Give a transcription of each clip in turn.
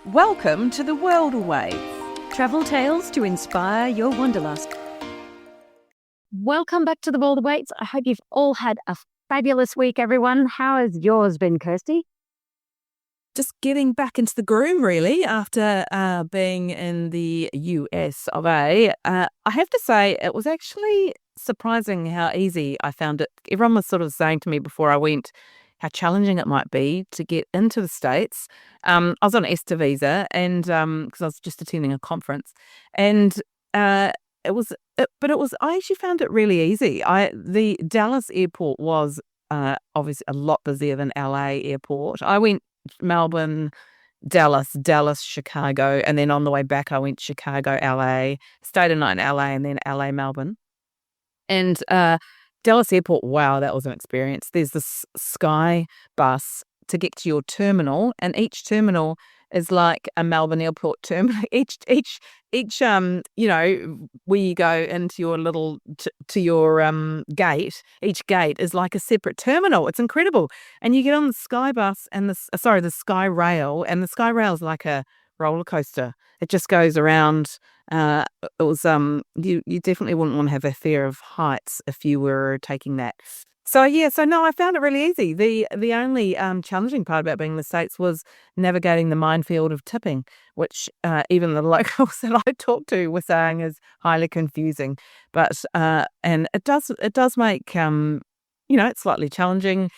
Welcome to the world awaits. Travel tales to inspire your wanderlust. Welcome back to the world awaits. I hope you've all had a fabulous week, everyone. How has yours been, Kirstie? Just getting back into the groove, really, after being in the US of A. I have to say, it was actually surprising how easy I found it. Everyone was sort of saying to me before I went how challenging it might be to get into the States. I was on an ESTA visa, and because I was just attending a conference, and I actually found it really easy. The Dallas airport was obviously a lot busier than LA airport. I went Melbourne, Dallas, Chicago, and then on the way back I went Chicago, LA, stayed a night in LA, and then LA, Melbourne. And Dallas Airport, wow, that was an experience. There's this Sky bus to get to your terminal, and each terminal is like a Melbourne Airport terminal. Each where you go into your little to your gate. Each gate is like a separate terminal. It's incredible, and you get on the Sky bus and the Sky Rail, and the Sky Rail is like a roller coaster. It just goes around. It was you definitely wouldn't want to have a fear of heights if you were taking that. So no, I found it really easy. The only challenging part about being in the States was navigating the minefield of tipping, which even the locals that I talked to were saying is highly confusing. But and it does make it's slightly challenging.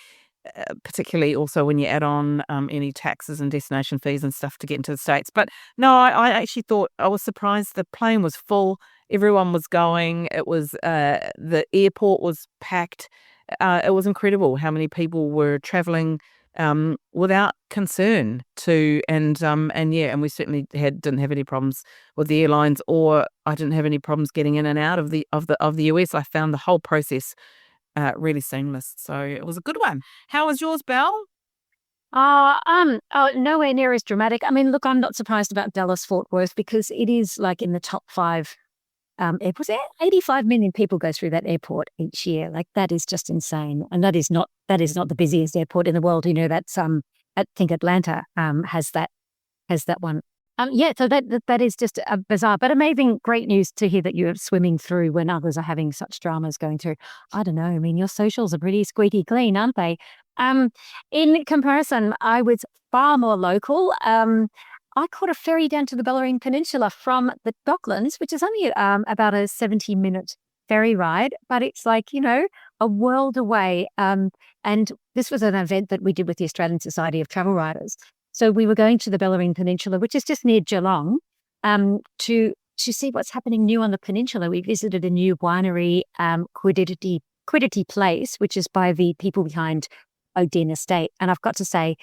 Particularly also when you add on any taxes and destination fees and stuff to get into the States. But no, I actually thought, I was surprised the plane was full. Everyone was going. It was the airport was packed. It was incredible how many people were traveling without concern and we certainly didn't have any problems with the airlines, or I didn't have any problems getting in and out of the US. I found the whole process really seamless. So it was a good one. How was yours, Belle? Nowhere near as dramatic. I mean, look, I'm not surprised about Dallas Fort Worth because it is like in the top 5 airports. 85 million people go through that airport each year. Like that is just insane. And that is not the busiest airport in the world. You know, that's I think Atlanta has that one. So that is just a bizarre but amazing, great news to hear that you're swimming through when others are having such dramas going through. I don't know. I mean, your socials are pretty squeaky clean, aren't they? In comparison, I was far more local. I caught a ferry down to the Bellarine Peninsula from the Docklands, which is only about a 70-minute ferry ride, but it's like, a world away. And this was an event that we did with the Australian Society of Travel Writers. So we were going to the Bellarine Peninsula, which is just near Geelong, to see what's happening new on the peninsula. We visited a new winery, Quiddity Place, which is by the people behind Odin Estate. And I've got to say,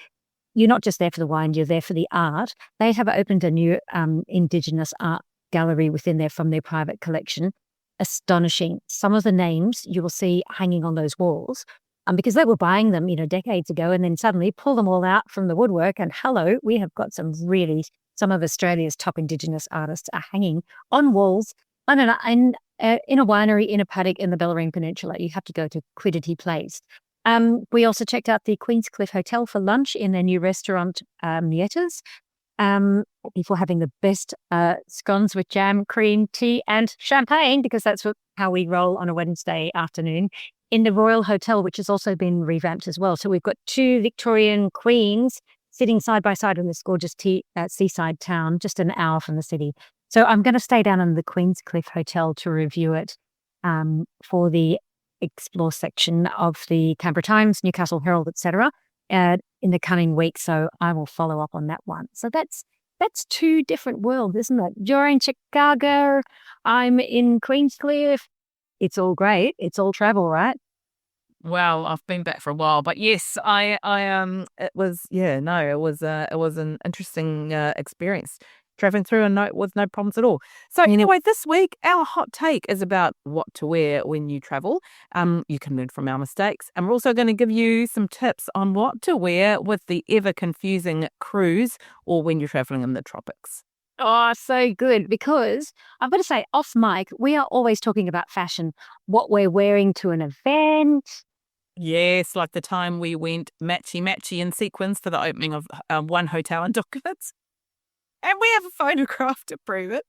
you're not just there for the wine, you're there for the art. They have opened a new Indigenous art gallery within there from their private collection. Astonishing. Some of the names you will see hanging on those walls. Because they were buying them, decades ago, and then suddenly pull them all out from the woodwork. And hello, we have got some of Australia's top Indigenous artists are hanging on walls. I don't know, in a winery, in a paddock in the Bellarine Peninsula. You have to go to Quiddity Place. We also checked out the Queenscliff Hotel for lunch in their new restaurant, Nietta's. Before having the best scones with jam, cream, tea, and champagne, because that's how we roll on a Wednesday afternoon. In the Royal Hotel, which has also been revamped as well. So we've got 2 Victorian queens sitting side by side in this gorgeous seaside town, just an hour from the city. So I'm going to stay down in the Queenscliff Hotel to review it for the Explore section of the Canberra Times, Newcastle Herald, etc. In the coming week. So I will follow up on that one. So that's 2 different worlds, isn't it? You're in Chicago. I'm in Queenscliff. It's all great. It's all travel, right? Well, I've been back for a while, but yes, it was an interesting experience traveling through and with no problems at all. So anyway, this week our hot take is about what to wear when you travel. You can learn from our mistakes, and we're also going to give you some tips on what to wear with the ever confusing cruise or when you're traveling in the tropics. Oh, so good. Because I've got to say, off mic, we are always talking about fashion, what we're wearing to an event. Yes, like the time we went matchy in sequins for the opening of one hotel in Docklands. And we have a photograph to prove it.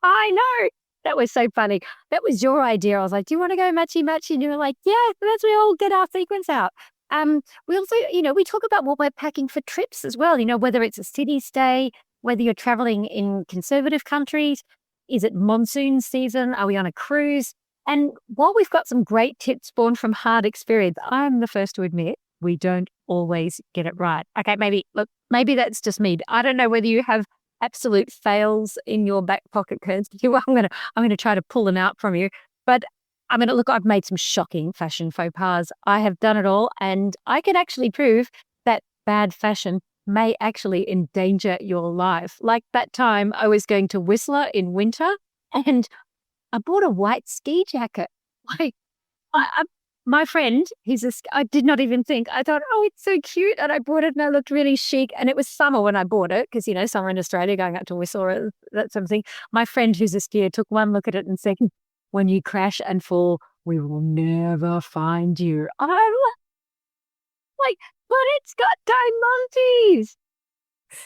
I know. That was so funny. That was your idea. I was like, do you want to go matchy-matchy? And you were like, yeah, let's we all get our sequins out. We also, we talk about what we're packing for trips as well, whether it's a city stay, whether you're traveling in conservative countries, is it monsoon season? Are we on a cruise? And while we've got some great tips born from hard experience, I'm the first to admit we don't always get it right. Okay, maybe that's just me. I don't know whether you have absolute fails in your back pocket, Kirstie. I'm gonna try to pull them out from you. But I mean, look, I've made some shocking fashion faux pas. I have done it all, and I can actually prove that bad fashion may actually endanger your life. Like that time I was going to Whistler in winter, and I bought a white ski jacket. Like I my friend, I did not even think. I thought, oh, it's so cute. And I bought it and I looked really chic. And it was summer when I bought it because, summer in Australia, going up to Whistler, that sort of thing. My friend who's a skier took one look at it and said, when you crash and fall, we will never find you. I'm like, but it's got diamantes.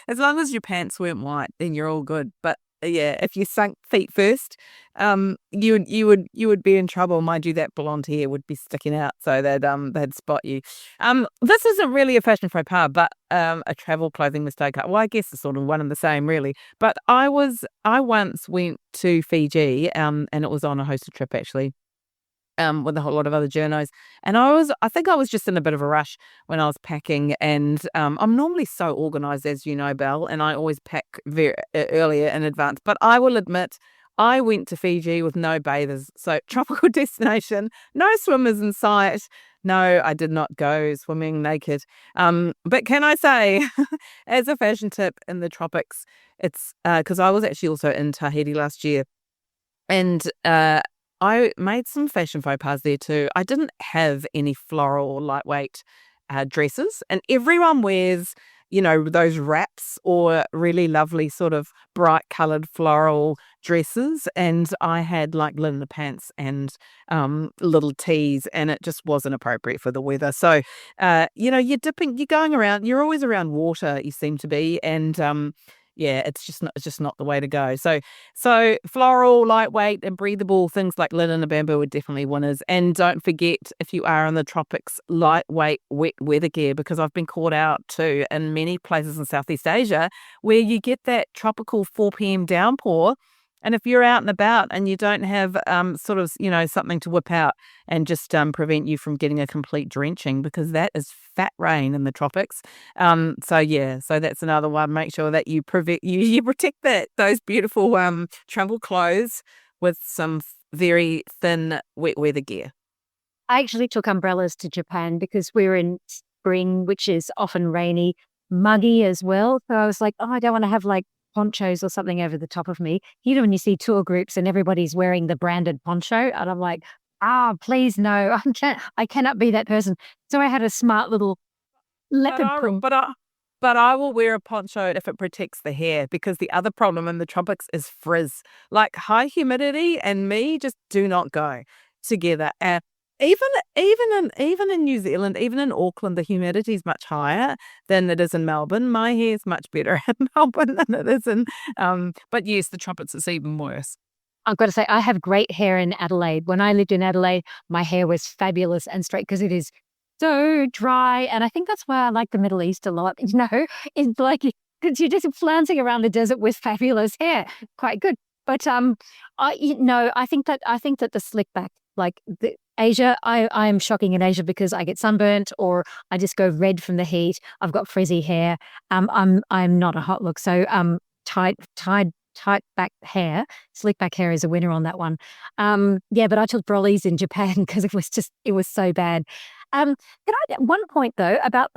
As long as your pants weren't white, then you're all good. But yeah, if you sunk feet first, you would be in trouble. Mind you, that blonde hair would be sticking out, so they'd spot you. This isn't really a fashion faux pas, but a travel clothing mistake. Well, I guess it's sort of one and the same, really. But I once went to Fiji, and it was on a hosted trip actually, with a whole lot of other journos. And I think I was just in a bit of a rush when I was packing. And I'm normally so organized, as you know, Belle, and I always pack very earlier in advance. But I will admit, I went to Fiji with no bathers. So tropical destination, no swimmers in sight. No, I did not go swimming naked. But can I say, as a fashion tip in the tropics, it's because I was actually also in Tahiti last year. And I made some fashion faux pas there too. I didn't have any floral or lightweight dresses, and everyone wears, those wraps or really lovely sort of bright coloured floral dresses. And I had like linen pants and little tees, and it just wasn't appropriate for the weather. So, you're going around, you're always around water, you seem to be, and yeah, it's just not the way to go. So floral, lightweight, and breathable things like linen and bamboo are definitely winners. And don't forget, if you are in the tropics, lightweight, wet weather gear, because I've been caught out too in many places in Southeast Asia where you get that tropical 4 p.m. downpour. And if you're out and about and you don't have sort of, something to whip out and just prevent you from getting a complete drenching, because that is fat rain in the tropics. So that's another one. Make sure that you you protect those beautiful travel clothes with some very thin wet weather gear. I actually took umbrellas to Japan because we're in spring, which is often rainy, muggy as well. So I was like, oh, I don't want to have like ponchos or something over the top of me. When you see tour groups and everybody's wearing the branded poncho, and I'm like, please no, I cannot be that person. So I had a smart little But leopard I, print. but I will wear a poncho if it protects the hair, because the other problem in the tropics is frizz. Like high humidity and me just do not go together. Even in New Zealand, even in Auckland, the humidity is much higher than it is in Melbourne. My hair is much better in Melbourne than it is in. But yes, the tropics is even worse. I've got to say, I have great hair in Adelaide. When I lived in Adelaide, my hair was fabulous and straight because it is so dry. And I think that's why I like the Middle East a lot. It's like because you're just flouncing around the desert with fabulous hair. Quite good. But I think that the slick back, like the Asia, I am shocking in Asia because I get sunburnt or I just go red from the heat. I've got frizzy hair. I'm not a hot look. So tight back hair, slick back hair is a winner on that one. Yeah, but I took brollies in Japan because it was so bad. Can I at one point though about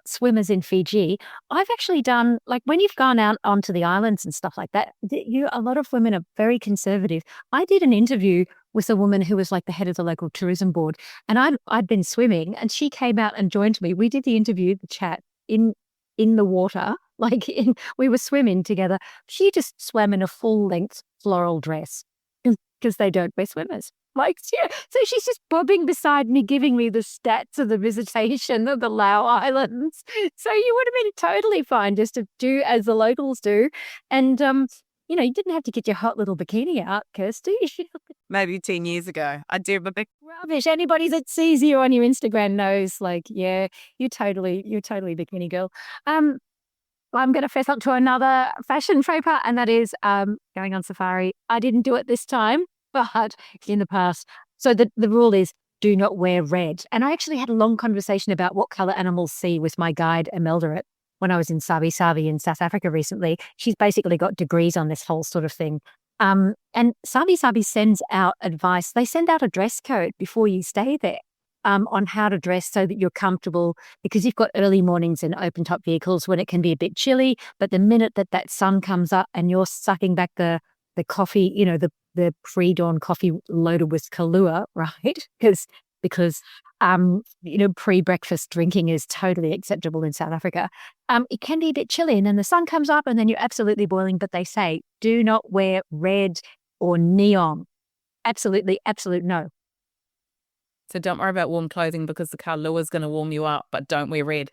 swimmers in Fiji? I've actually done, like, when you've gone out onto the islands and stuff like that. A lot of women are very conservative. I did an interview with a woman who was like the head of the local tourism board, and I'd been swimming, and she came out and joined me. We did the interview, the chat in the water, we were swimming together. She just swam in a full length floral dress. because they don't wear swimmers. Like, yeah. So she's just bobbing beside me, giving me the stats of the visitation of the Lau Islands. So you would have been totally fine just to do as the locals do. And, you didn't have to get your hot little bikini out, Kirstie. Maybe 10 years ago. I do, but Rubbish. Anybody that sees you on your Instagram knows, like, yeah, you're totally bikini girl. I'm going to fess up to another fashion faux pas, and that is going on safari. I didn't do it this time, but in the past. So the rule is do not wear red. And I actually had a long conversation about what color animals see with my guide, Imelda, when I was in Sabi Sabi in South Africa recently. She's basically got degrees on this whole sort of thing. And Sabi Sabi sends out advice. They send out a dress code before you stay there. On how to dress so that you're comfortable, because you've got early mornings in open top vehicles when it can be a bit chilly. But the minute that sun comes up and you're sucking back the coffee, the pre-dawn coffee loaded with Kahlua, right? Because pre-breakfast drinking is totally acceptable in South Africa. It can be a bit chilly, and then the sun comes up and then you're absolutely boiling. But they say, do not wear red or neon. Absolute no. So don't worry about warm clothing because the Kahlua is going to warm you up, but don't wear red.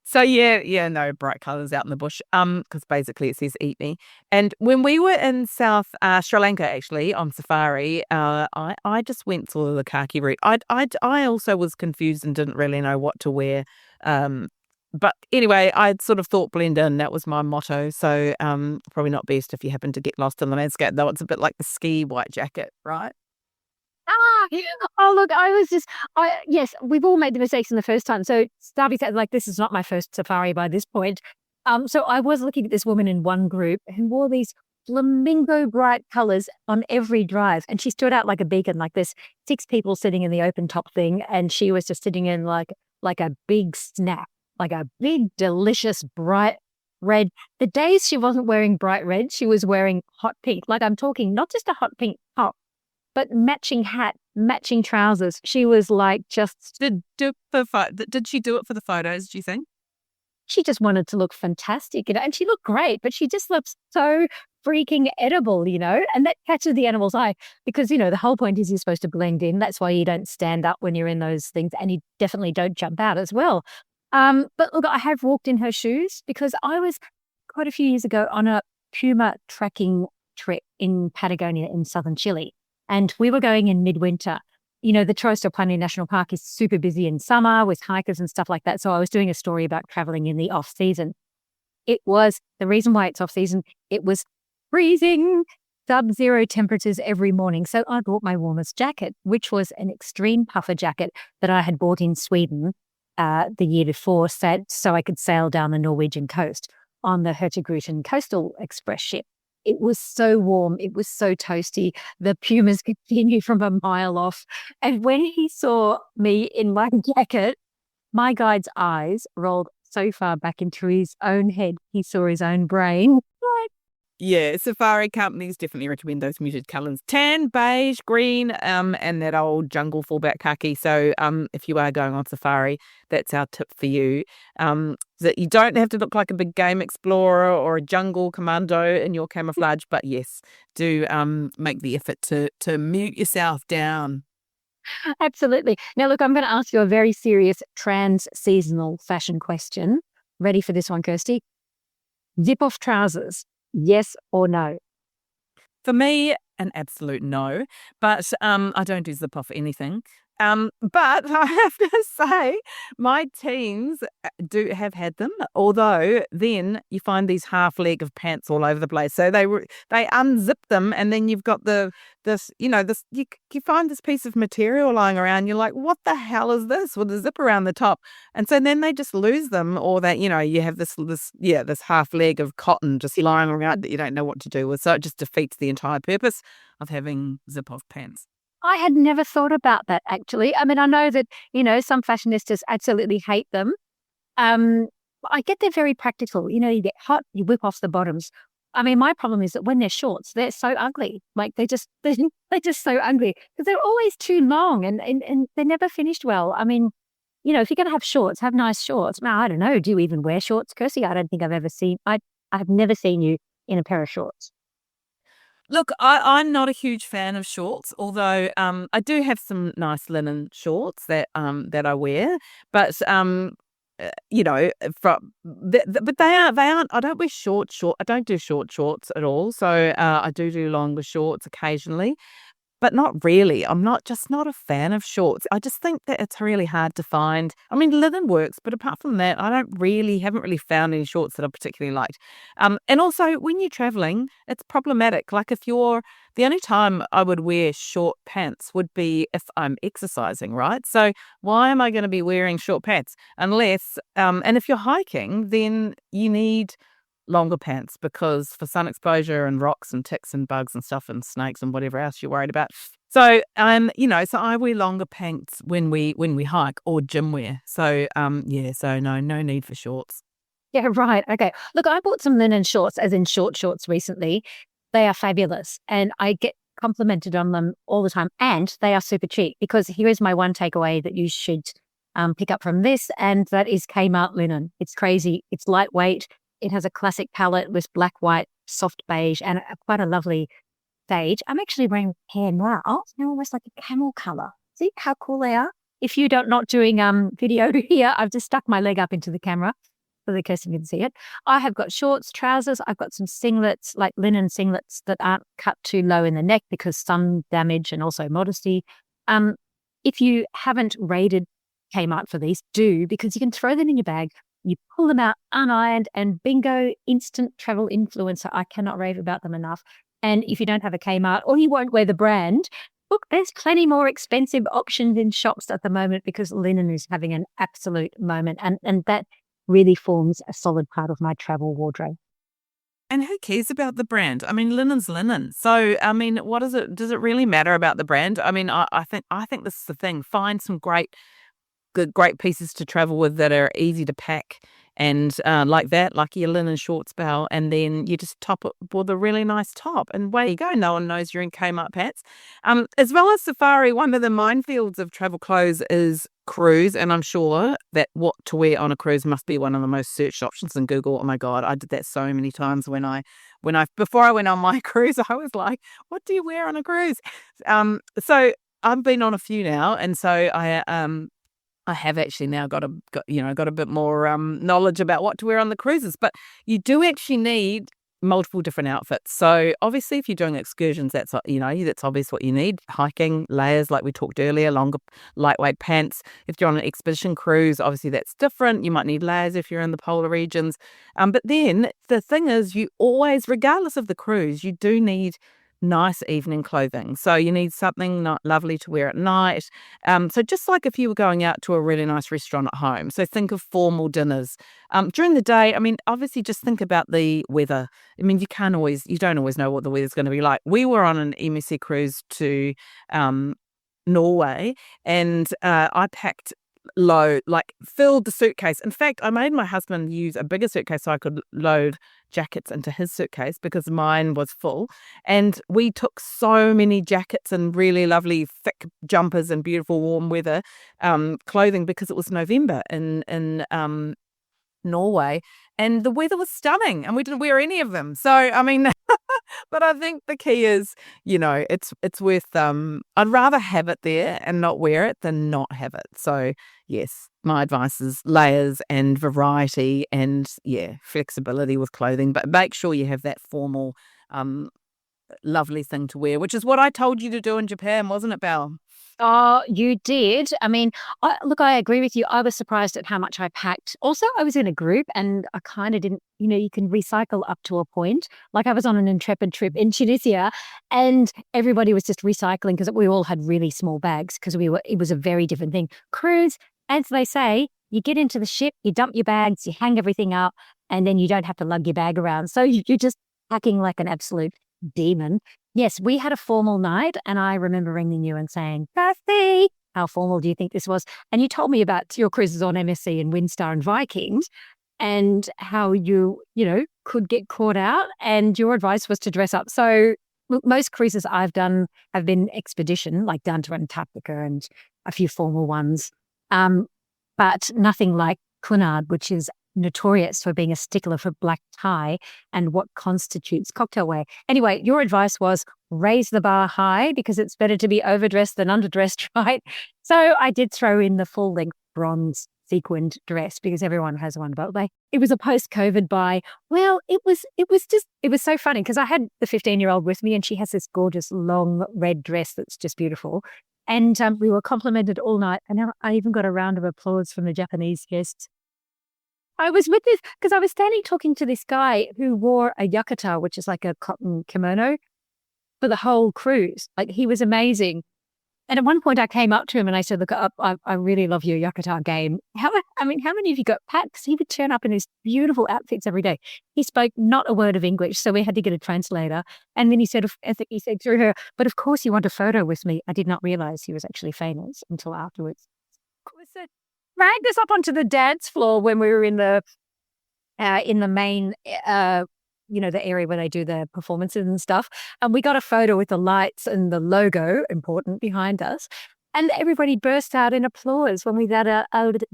So no bright colours out in the bush. Because basically it says eat me. And when we were in South Sri Lanka, actually on safari, I just went sort of the khaki route. I also was confused and didn't really know what to wear. But anyway, I sort of thought blend in. That was my motto. So probably not best if you happen to get lost in the landscape, though. It's a bit like the ski white jacket, right? Oh, look, yes, we've all made the mistakes in the first time. So Starby said, like, this is not my first safari by this point. So I was looking at this woman in one group who wore these flamingo bright colors on every drive. And she stood out like a beacon, like this 6 people sitting in the open top thing. And she was just sitting in like a big snack, like a big, delicious, bright red. The days she wasn't wearing bright red, she was wearing hot pink. Like, I'm talking not just a hot pink top, but matching hat, matching trousers. She was like just... Did she do it for the photos, do you think? She just wanted to look fantastic, and she looked great, but she just looks so freaking edible, and that catches the animal's eye because, the whole point is you're supposed to blend in. That's why you don't stand up when you're in those things, and you definitely don't jump out as well. But look, I have walked in her shoes because I was quite a few years ago on a puma trekking trip in Patagonia in southern Chile. And we were going in midwinter. The Torres del Paine National Park is super busy in summer with hikers and stuff like that. So I was doing a story about traveling in the off season. The reason why it's off season, it was freezing, sub-zero temperatures every morning. So I bought my warmest jacket, which was an extreme puffer jacket that I had bought in Sweden the year before, so I could sail down the Norwegian coast on the Hurtigruten Coastal Express ship. It was so warm. It was so toasty. The pumas could see me from a mile off. And when he saw me in my jacket, my guide's eyes rolled so far back into his own head. He saw his own brain. Yeah, safari companies definitely recommend those muted colours. Tan, beige, green, and that old jungle fallback khaki. So if you are going on safari, that's our tip for you. That you don't have to look like a big game explorer or a jungle commando in your camouflage, but yes, do make the effort to mute yourself down. Absolutely. Now, look, I'm going to ask you a very serious trans-seasonal fashion question. Ready for this one, Kirstie? Zip-off trousers. Yes or no? For me, an absolute no. But I don't do zip off anything. But I have to say, my teens have had them. Although then you find these half leg of pants all over the place. So they unzip them, and then you've got you find this piece of material lying around. You're like, what the hell is this with a zip around the top? And so then they just lose them, or that you have this half leg of cotton just lying around that you don't know what to do with. So it just defeats the entire purpose of having zip off pants. I had never thought about that, actually. I mean, I know that, some fashionistas absolutely hate them. I get they're very practical. You get hot, you whip off the bottoms. I mean, my problem is that when they're shorts, they're so ugly. Like they're just so ugly because they're always too long and they're never finished well. I mean, if you're going to have shorts, have nice shorts. Now, I don't know. Do you even wear shorts, Kirstie? I don't think I've ever seen. I have never seen you in a pair of shorts. Look, I'm not a huge fan of shorts, although I do have some nice linen shorts that I wear, but you know, but they aren't. I don't wear short. I don't do short shorts at all. So I do longer shorts occasionally. But not really. I'm not a fan of shorts. I just think that it's really hard to find. I mean, linen works, but apart from that, I haven't really found any shorts that I particularly liked. And also when you're traveling, it's problematic. Like if you're the only time I would wear short pants would be if I'm exercising, right? So why am I going to be wearing short pants unless and if you're hiking, then you need longer pants because for sun exposure and rocks and ticks and bugs and stuff and snakes and whatever else you're worried about. So so I wear longer pants when we hike or gym wear. So yeah, so no need for shorts. Yeah, right. Okay. Look, I bought some linen shorts, as in short shorts recently. They are fabulous and I get complimented on them all the time. And they are super cheap because here is my one takeaway that you should pick up from this. And that is Kmart linen. It's crazy. It's lightweight. It has a classic palette with black, white, soft beige, and quite a lovely sage. I'm actually wearing a pair now. They're almost like a camel color. See how cool they are? If you're not doing video here, I've just stuck my leg up into the camera so that Kirstie can see it. I have got shorts, trousers. I've got some singlets, like linen singlets that aren't cut too low in the neck because sun damage and also modesty. If you haven't raided Kmart for these, do, because you can throw them in your bag. You pull them out unironed and bingo, instant travel influencer. I cannot rave about them enough. And if you don't have a Kmart or you won't wear the brand, look, there's plenty more expensive options in shops at the moment because linen is having an absolute moment. And that really forms a solid part of my travel wardrobe. And who cares about the brand? I mean, linen's linen. So, I mean, what is it? Does it really matter about the brand? I mean, I think this is the thing. Find some great pieces to travel with that are easy to pack and like that, like your linen shorts, Belle, and then you just top it with a really nice top, and away you go. No one knows you're in Kmart pants. As well as safari, one of the minefields of travel clothes is cruise, and I'm sure that what to wear on a cruise must be one of the most searched options in Google. Oh my God, I did that so many times before I went on my cruise. I was like, what do you wear on a cruise? So I've been on a few now, and so I have actually now got a bit more knowledge about what to wear on the cruises, but you do actually need multiple different outfits. So obviously, if you're doing excursions, that's obvious what you need. Hiking, layers, like we talked earlier, longer, lightweight pants. If you're on an expedition cruise, obviously that's different. You might need layers if you're in the polar regions. But then the thing is, you always, regardless of the cruise, you do need nice evening clothing. So you need something not lovely to wear at night. So just like if you were going out to a really nice restaurant at home. So think of formal dinners. During the day, I mean, obviously just think about the weather. I mean, you don't always know what the weather's going to be like. We were on an MSC cruise to Norway, and I packed load, like filled the suitcase. In fact, I made my husband use a bigger suitcase so I could load jackets into his suitcase because mine was full. And we took so many jackets and really lovely thick jumpers and beautiful warm weather clothing because it was November in Norway, and the weather was stunning, and we didn't wear any of them. So I mean, but I think the key is, it's worth. I'd rather have it there and not wear it than not have it. So yes, my advice is layers and variety, and flexibility with clothing, but make sure you have that formal, lovely thing to wear, which is what I told you to do in Japan, wasn't it, Belle? Oh, you did. I mean, I agree with you. I was surprised at how much I packed. Also, I was in a group and I kind of didn't, you can recycle up to a point. Like I was on an intrepid trip in Tunisia and everybody was just recycling because we all had really small bags because it was a very different thing. Cruise, as they say, you get into the ship, you dump your bags, you hang everything up, and then you don't have to lug your bag around. So you're just packing like an absolute demon. Yes, we had a formal night, and I remember ringing you and saying, Kirstie, how formal do you think this was? And you told me about your cruises on MSC and Windstar and Vikings and how you could get caught out, and your advice was to dress up. So look, most cruises I've done have been expedition, like down to Antarctica and a few formal ones, but nothing like Cunard, which is notorious for being a stickler for black tie and what constitutes cocktail wear. Anyway, your advice was raise the bar high because it's better to be overdressed than underdressed, right? So I did throw in the full length bronze sequined dress because everyone has one, but it was a post-COVID buy. Well, it was so funny because I had the 15-year-old with me and she has this gorgeous long red dress that's just beautiful. And we were complimented all night. And I even got a round of applause from the Japanese guests. I was with this because I was standing talking to this guy who wore a yukata, which is like a cotton kimono, for the whole cruise. Like, he was amazing. And at one point I came up to him and I said, look, I really love your yukata game. How many of you got packs? He would turn up in his beautiful outfits every day. He spoke not a word of English, so we had to get a translator. And then he said, I think he said through her, but of course you want a photo with me. I did not realize he was actually famous until afterwards. Of course, dragged us up onto the dance floor when we were in the main the area where they do the performances and stuff. And we got a photo with the lights and the logo, important, behind us. And everybody burst out in applause when we did a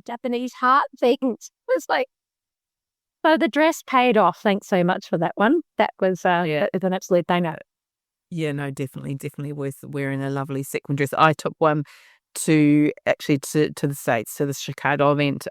Japanese heart thing. It was like, so the dress paid off. Thanks so much for that one. That was an absolute banger. Yeah, no, definitely worth wearing a lovely sequin dress. I took one to the States, to the Chicago event.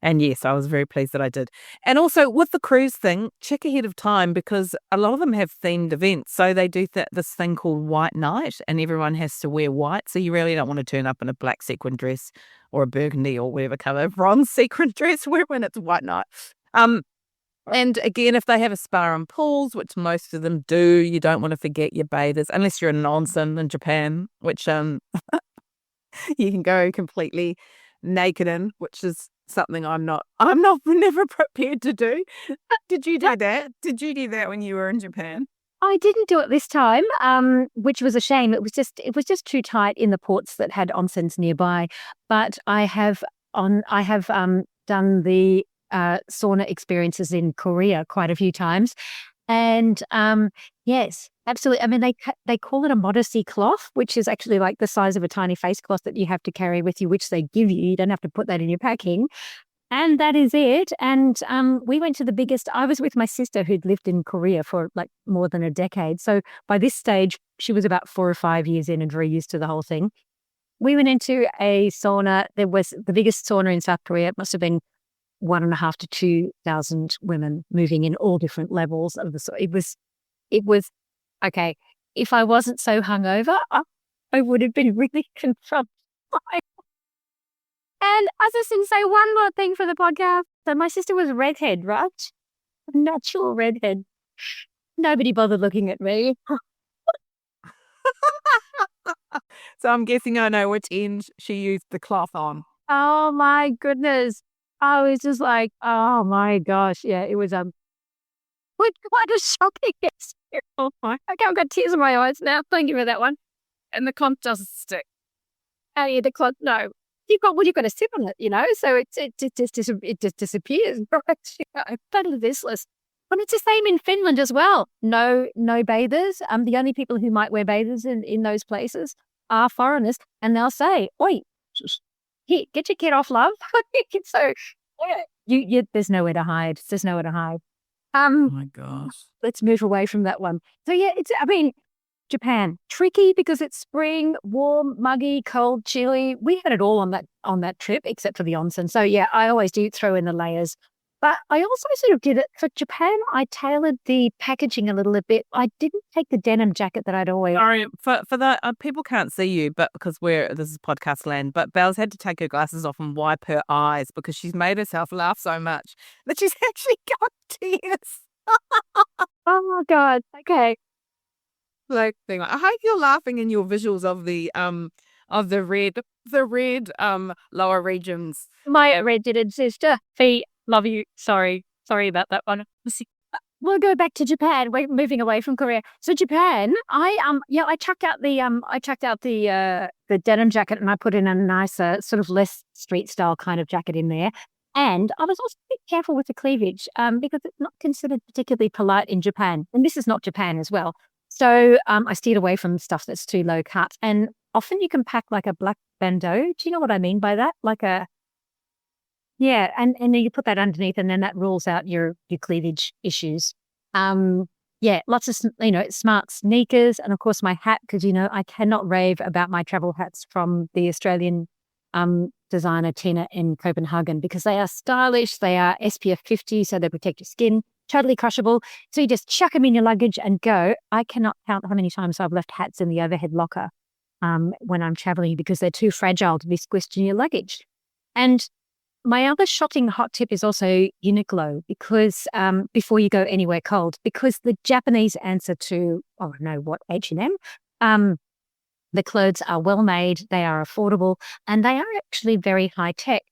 And yes, I was very pleased that I did. And also with the cruise thing, check ahead of time because a lot of them have themed events. So they do this thing called White Night and everyone has to wear white. So you really don't want to turn up in a black sequin dress or a burgundy or whatever colour bronze sequin dress when it's White Night. And again, if they have a spa and pools, which most of them do, you don't want to forget your bathers, unless you're in an onsen in Japan, which you can go completely naked in, which is something I'm never prepared to do. Did you do that? Did you do that when you were in Japan? I didn't do it this time, which was a shame. It was just too tight in the ports that had onsens nearby. But I have done the sauna experiences in Korea quite a few times, and yes, absolutely. I mean, they call it a modesty cloth, which is actually like the size of a tiny face cloth that you have to carry with you, which they give you. You don't have to put that in your packing. And that is it. And we went to the biggest. I was with my sister who'd lived in Korea for like more than a decade. So by this stage, she was about 4 or 5 years in and very used to the whole thing. We went into a sauna. There was the biggest sauna in South Korea. It must have been 1,500 to 2,000 women moving in all different levels of the sauna. It was okay. If I wasn't so hungover, I would have been really confronted. And I just didn't say one more thing for the podcast. So my sister was a redhead, right? A natural redhead. Nobody bothered looking at me. So I'm guessing I know which end she used the cloth on. Oh my goodness. I was just like, oh my gosh. Yeah, it was quite a shocking experience. Oh my, okay, I've got tears in my eyes now. Thank you for that one. And the cloth doesn't stick. Oh yeah, the cloth, no. You've got to sit on it, so it just disappears. Totally useless. But it's the same in Finland as well. No bathers. The only people who might wear bathers in those places are foreigners, and they'll say, "Oi, here, get your kid off, love." So yeah, there's nowhere to hide. There's nowhere to hide. Oh my gosh. Let's move away from that one. So yeah, Japan, tricky because it's spring, warm, muggy, cold, chilly. We had it all on that trip, except for the onsen. So yeah, I always do throw in the layers. But I also sort of did it for Japan. I tailored the packaging a little bit. I didn't take the denim jacket that I'd always. Sorry for that. People can't see you, but because this is podcast land. But Belle's had to take her glasses off and wipe her eyes because she's made herself laugh so much that she's actually got tears. Oh my god! Okay. Like thing. I hope you're laughing in your visuals of the red lower regions. My redheaded sister, Fee, love you. Sorry about that one. We'll go back to Japan. We're moving away from Korea. So Japan, I chucked out the denim jacket and I put in a nicer sort of less street style kind of jacket in there. And I was also a bit careful with the cleavage because it's not considered particularly polite in Japan. And this is not Japan as well. So I steered away from stuff that's too low cut. And often you can pack like a black bandeau. Do you know what I mean by that? Like Yeah, and then you put that underneath, and then that rules out your cleavage issues. Yeah, lots of smart sneakers, and of course my hat, because I cannot rave about my travel hats from the Australian designer Tina in Copenhagen, because they are stylish. They are SPF 50, so they protect your skin, totally crushable. So you just chuck them in your luggage and go. I cannot count how many times I've left hats in the overhead locker when I'm traveling, because they're too fragile to be squished in your luggage. And my other shopping hot tip is also Uniqlo, because before you go anywhere cold, because the Japanese answer to, oh no, what, H&M, the clothes are well made, they are affordable, and they are actually very high tech,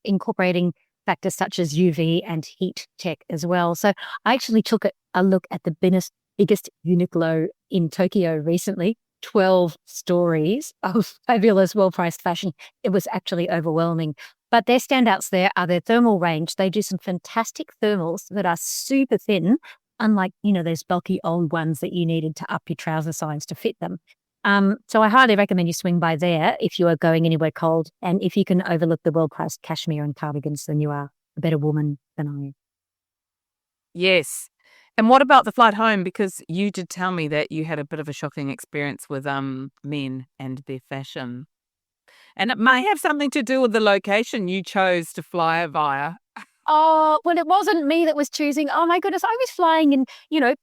incorporating factors such as UV and heat tech as well. So I actually took a look at the biggest Uniqlo in Tokyo recently. 12 stories of fabulous, well-priced fashion. It was actually overwhelming. But their standouts there are their thermal range. They do some fantastic thermals that are super thin, unlike, those bulky old ones that you needed to up your trouser size to fit them. So I highly recommend you swing by there if you are going anywhere cold. And if you can overlook the well-priced cashmere and cardigans, then you are a better woman than I am. Yes. And what about the flight home? Because you did tell me that you had a bit of a shocking experience with men and their fashion. And it may have something to do with the location you chose to fly via. Oh, well, it wasn't me that was choosing. Oh my goodness, I was flying in,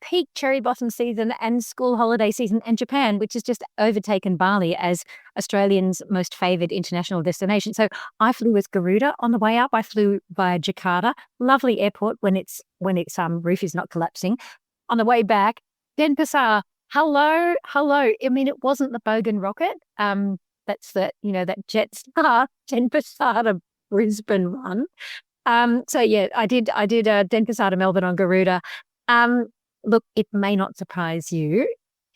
peak cherry blossom season and school holiday season, and Japan, which has just overtaken Bali as Australians' most favoured international destination. So I flew with Garuda on the way up. I flew via Jakarta, lovely airport when its roof is not collapsing. On the way back, Denpasar, hello. I mean, it wasn't the Bogan rocket. That's that Jetstar Denpasar to Brisbane run. So yeah, I did Denpasar to Melbourne on Garuda. Look, it may not surprise you,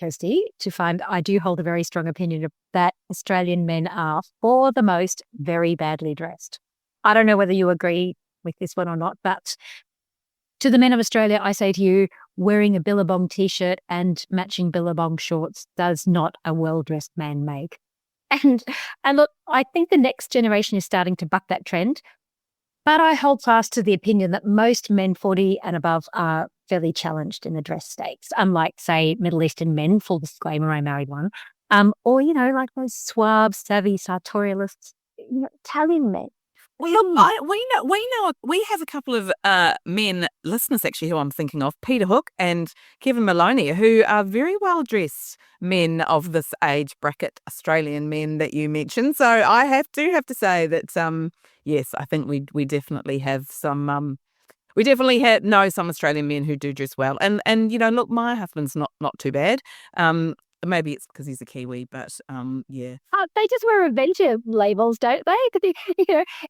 Kirstie, to find I do hold a very strong opinion that Australian men are, for the most, very badly dressed. I don't know whether you agree with this one or not, but to the men of Australia, I say to you, wearing a Billabong t-shirt and matching Billabong shorts does not a well-dressed man make. And look, I think the next generation is starting to buck that trend. But I hold fast to the opinion that most men 40 and above are fairly challenged in the dress stakes, unlike, say, Middle Eastern men, full disclaimer, I married one, or, like those suave, savvy, sartorialists, Italian men. Well, we have a couple of men listeners actually who I'm thinking of, Peter Hook and Kevin Maloney, who are very well dressed men of this age bracket, Australian men that you mentioned. So I have to say that yes, I think we definitely have some we definitely know some Australian men who do dress well, and look, my husband's not too bad. Maybe it's because he's a Kiwi, but yeah. They just wear adventure labels, don't they?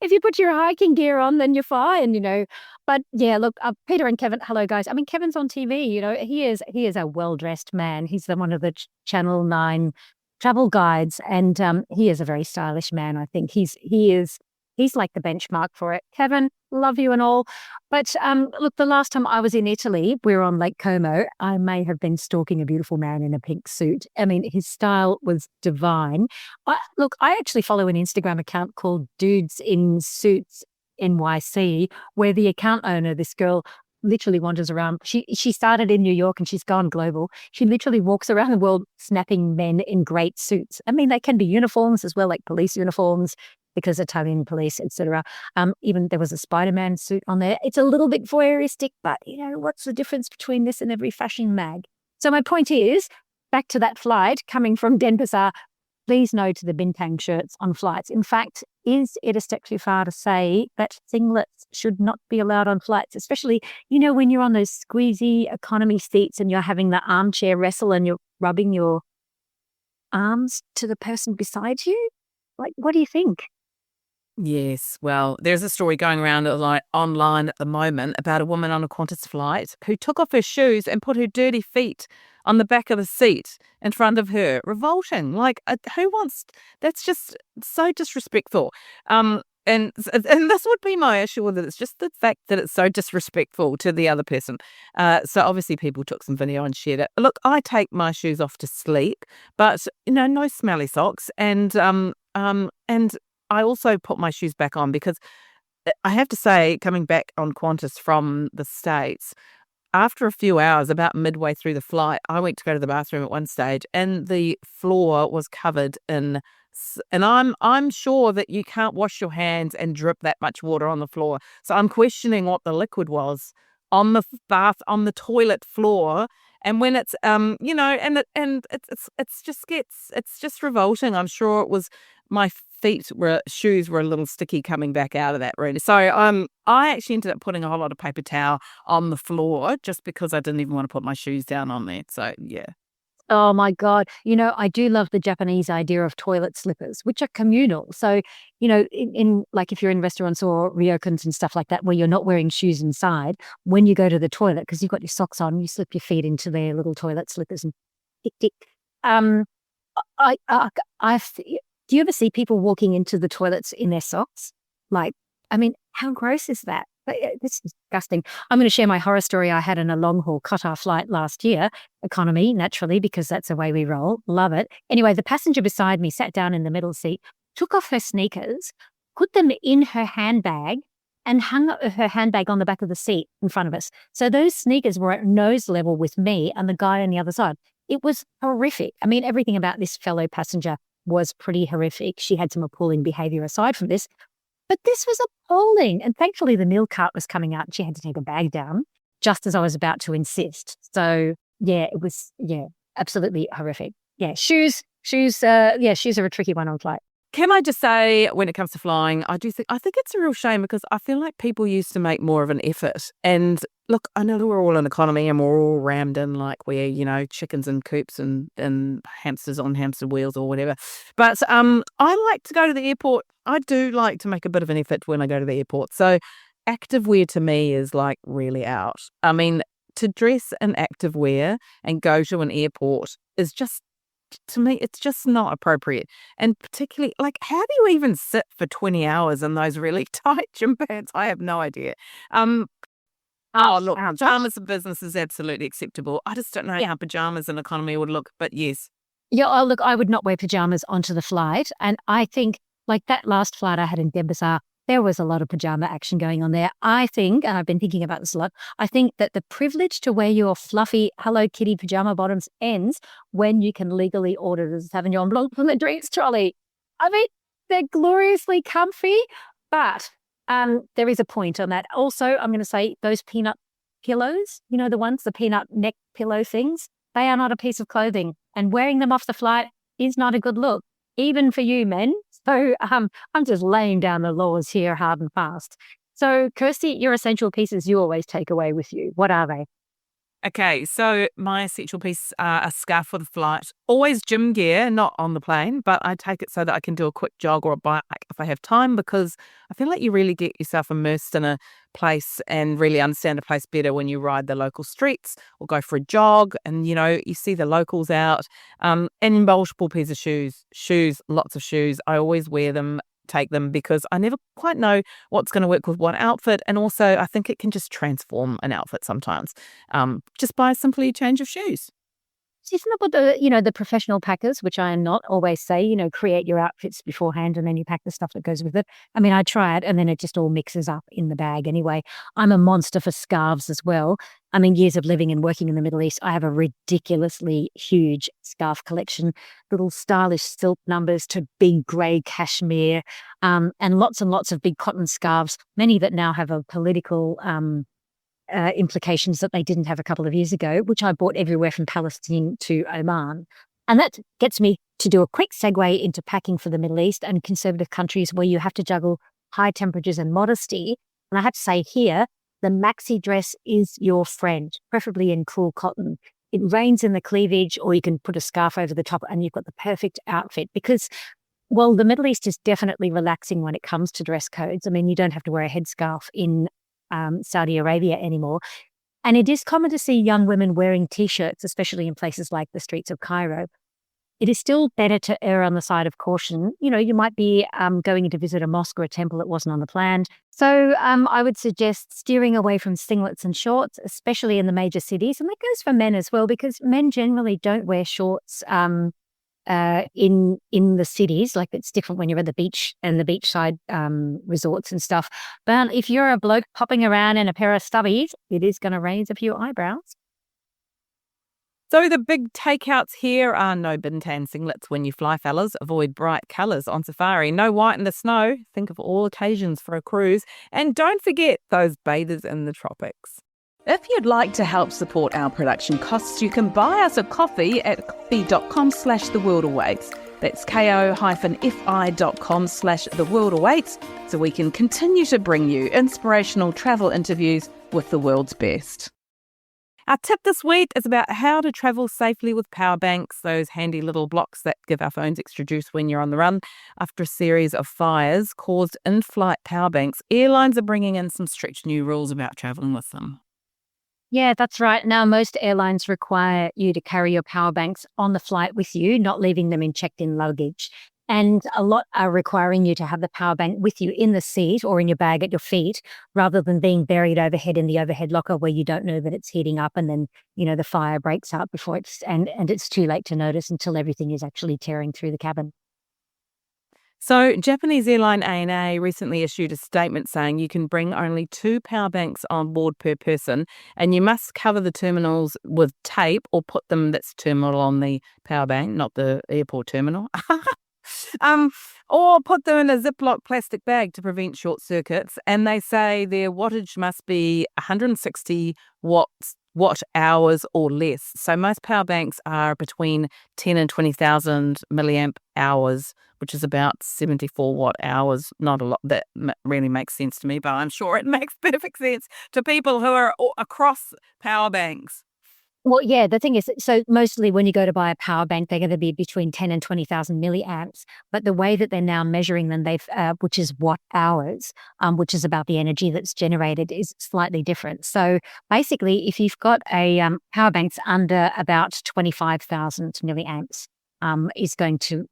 If you put your hiking gear on, then you're fine, But yeah, look, Peter and Kevin, hello guys. I mean, Kevin's on TV, he is a well-dressed man. He's one of the Channel 9 travel guides, and he is a very stylish man. I think he's like the benchmark for it. Kevin, love you and all. But look, the last time I was in Italy, we were on Lake Como. I may have been stalking a beautiful man in a pink suit. I mean, his style was divine. I actually follow an Instagram account called Dudes in Suits NYC, where the account owner, this girl, literally wanders around. She started in New York and she's gone global. She literally walks around the world snapping men in great suits. I mean, they can be uniforms as well, like police uniforms, because Italian police, etc. Even there was a Spider-Man suit on there. It's a little bit voyeuristic, but what's the difference between this and every fashion mag? So my point is, back to that flight coming from Denpasar, please no to the bintang shirts on flights. In fact, is it a step too far to say that singlets should not be allowed on flights, especially, when you're on those squeezy economy seats and you're having the armchair wrestle and you're rubbing your arms to the person beside you? Like, what do you think? Yes, well, there's a story going around online at the moment about a woman on a Qantas flight who took off her shoes and put her dirty feet on the back of the seat in front of her. Revolting. Like, who wants... That's just so disrespectful. And this would be my issue with it. It's just the fact that it's so disrespectful to the other person. So obviously people took some video and shared it. Look, I take my shoes off to sleep, but, no smelly socks. And I also put my shoes back on because I have to say, coming back on Qantas from the States, after a few hours, about midway through the flight, I went to go to the bathroom at one stage, and the floor was covered in. And I'm sure that you can't wash your hands and drip that much water on the floor. So I'm questioning what the liquid was on the on the toilet floor. And when it's it's just revolting. I'm sure it was my shoes were a little sticky coming back out of that room. So I actually ended up putting a whole lot of paper towel on the floor just because I didn't even want to put my shoes down on there. So yeah. Oh my God. I do love the Japanese idea of toilet slippers, which are communal. So, in like if you're in restaurants or ryokans and stuff like that, where you're not wearing shoes inside, when you go to the toilet, because you've got your socks on, you slip your feet into their little toilet slippers and tick, tick. Um, do you ever see people walking into the toilets in their socks? Like, I mean, how gross is that? This is disgusting. I'm going to share my horror story I had in a long haul Qatar flight last year. Economy, naturally, because that's the way we roll. Love it. Anyway, the passenger beside me sat down in the middle seat, took off her sneakers, put them in her handbag, and hung her handbag on the back of the seat in front of us. So those sneakers were at nose level with me and the guy on the other side. It was horrific. I mean, everything about this fellow passenger was pretty horrific. She had some appalling behavior aside from this. But this was appalling. And thankfully, the meal cart was coming out and she had to take her bag down just as I was about to insist. So, it was, absolutely horrific. Yeah, shoes are a tricky one on flight. Can I just say, when it comes to flying, I think it's a real shame because I feel like people used to make more of an effort. And look, I know that we're all in economy and we're all rammed in like we're, chickens and coops and hamsters on hamster wheels or whatever. But I like to go to the airport. I do like to make a bit of an effort when I go to the airport. So activewear to me is like really out. I mean, to dress in activewear and go to an airport is just, to me, it's just not appropriate. And particularly, like, how do you even sit for 20 hours in those really tight gym pants? I have no idea. Look, pajamas in business is absolutely acceptable. I just don't know how pajamas in economy would look, but yes. Yeah, look, I would not wear pajamas onto the flight. And I think, like that last flight I had in Denbasar, there was a lot of pajama action going on there. I think, and I've been thinking about this a lot, I think that the privilege to wear your fluffy Hello Kitty pajama bottoms ends when you can legally order the Sauvignon Blanc from the drinks trolley. I mean, they're gloriously comfy, but there is a point on that. Also, I'm going to say those peanut pillows, the peanut neck pillow things, they are not a piece of clothing. And wearing them off the flight is not a good look, even for you men. So I'm just laying down the laws here hard and fast. So, Kirstie, your essential pieces you always take away with you. What are they? Okay, so my essential piece are a scarf for the flight. Always gym gear, not on the plane, but I take it so that I can do a quick jog or a bike if I have time, because I feel like you really get yourself immersed in a place and really understand a place better when you ride the local streets or go for a jog and, you see the locals out. And multiple pairs of shoes, lots of shoes. I always wear them, take them, because I never quite know what's going to work with what outfit. And also I think it can just transform an outfit sometimes, just by simply a change of shoes. Isn't that what the professional packers, which I am not, always say, create your outfits beforehand and then you pack the stuff that goes with it. I mean, I try it and then it just all mixes up in the bag anyway. I'm a monster for scarves as well. I mean, years of living and working in the Middle East, I have a ridiculously huge scarf collection, little stylish silk numbers to big grey cashmere, and lots of big cotton scarves, many that now have a political implications that they didn't have a couple of years ago, which I bought everywhere from Palestine to Oman. And that gets me to do a quick segue into packing for the Middle East and conservative countries where you have to juggle high temperatures and modesty. And I have to say here, the maxi dress is your friend, preferably in cool cotton. It rains in the cleavage, or you can put a scarf over the top and you've got the perfect outfit, because the Middle East is definitely relaxing when it comes to dress codes. I mean, you don't have to wear a headscarf in Saudi Arabia anymore. And it is common to see young women wearing T-shirts, especially in places like the streets of Cairo. It is still better to err on the side of caution. You might be going in to visit a mosque or a temple that wasn't on the plan. So I would suggest steering away from singlets and shorts, especially in the major cities. And that goes for men as well, because men generally don't wear shorts in the cities. Like it's different when you're at the beach and the beachside resorts and stuff. But if you're a bloke popping around in a pair of stubbies, it is going to raise a few eyebrows. So the big takeouts here are no bin tan singlets when you fly, fellas. Avoid bright colours on safari. No white in the snow. Think of all occasions for a cruise. And don't forget those bathers in the tropics. If you'd like to help support our production costs, you can buy us a coffee at coffee.com/theworldawaits. That's ko-fi.com/theworldawaits, so we can continue to bring you inspirational travel interviews with the world's best. Our tip this week is about how to travel safely with power banks, those handy little blocks that give our phones extra juice when you're on the run. After a series of fires caused in-flight power banks, airlines are bringing in some strict new rules about travelling with them. Yeah, that's right. Now, most airlines require you to carry your power banks on the flight with you, not leaving them in checked-in luggage. And a lot are requiring you to have the power bank with you in the seat or in your bag at your feet, rather than being buried overhead in the overhead locker where you don't know that it's heating up and then, the fire breaks out before and it's too late to notice until everything is actually tearing through the cabin. So, Japanese airline ANA recently issued a statement saying you can bring only 2 power banks on board per person, and you must cover the terminals with tape or put them, that's terminal on the power bank, not the airport terminal, or put them in a Ziploc plastic bag to prevent short circuits. And they say their wattage must be 160 watt hours or less. So most power banks are between 10 and 20,000 milliamp hours, which is about 74 watt hours. Not a lot. That really makes sense to me, but I'm sure it makes perfect sense to people who are across power banks. Well, yeah, the thing is, so mostly when you go to buy a power bank, they're going to be between 10 and 20,000 milliamps. But the way that they're now measuring them, which is watt hours, which is about the energy that's generated, is slightly different. So basically, if you've got a power bank's under about 25,000 milliamps, is going to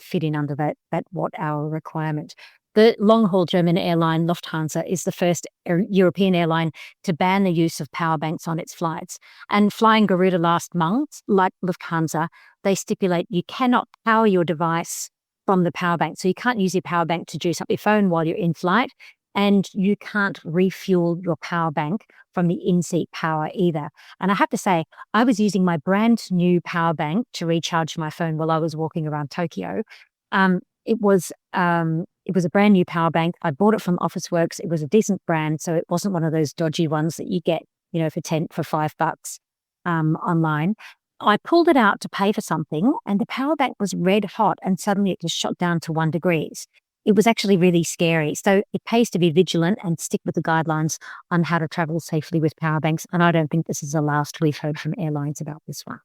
fit in under that watt hour requirement. The long-haul German airline Lufthansa is the first European airline to ban the use of power banks on its flights. And Flying Garuda last month, like Lufthansa, they stipulate you cannot power your device from the power bank. So you can't use your power bank to juice up your phone while you're in flight, and you can't refuel your power bank from the in-seat power either. And I have to say, I was using my brand new power bank to recharge my phone while I was walking around Tokyo. It was a brand new power bank. I bought it from Officeworks. It was a decent brand, so it wasn't one of those dodgy ones that you get, for $5 online. I pulled it out to pay for something, and the power bank was red hot, and suddenly it just shot down to 1 degree. It was actually really scary. So it pays to be vigilant and stick with the guidelines on how to travel safely with power banks. And I don't think this is the last we've heard from airlines about this one.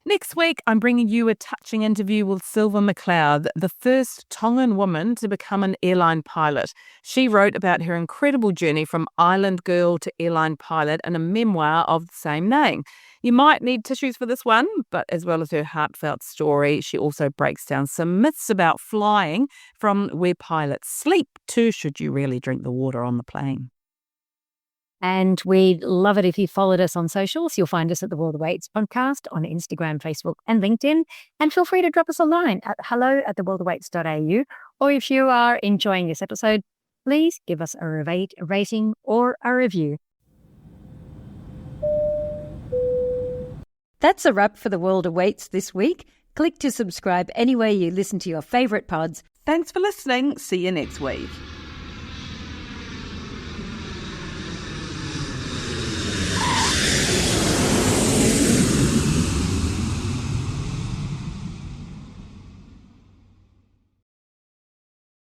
Next week, I'm bringing you a touching interview with Silva McLeod, the first Tongan woman to become an airline pilot. She wrote about her incredible journey from island girl to airline pilot in a memoir of the same name. You might need tissues for this one, but as well as her heartfelt story, she also breaks down some myths about flying, from where pilots sleep to should you really drink the water on the plane. And we'd love it if you followed us on socials. You'll find us at the World Awaits podcast on Instagram, Facebook, and LinkedIn. And feel free to drop us a line at hello@theworldawaits.au. Or if you are enjoying this episode, please give us a rating or a review. That's a wrap for The World Awaits this week. Click to subscribe anywhere you listen to your favourite pods. Thanks for listening. See you next week.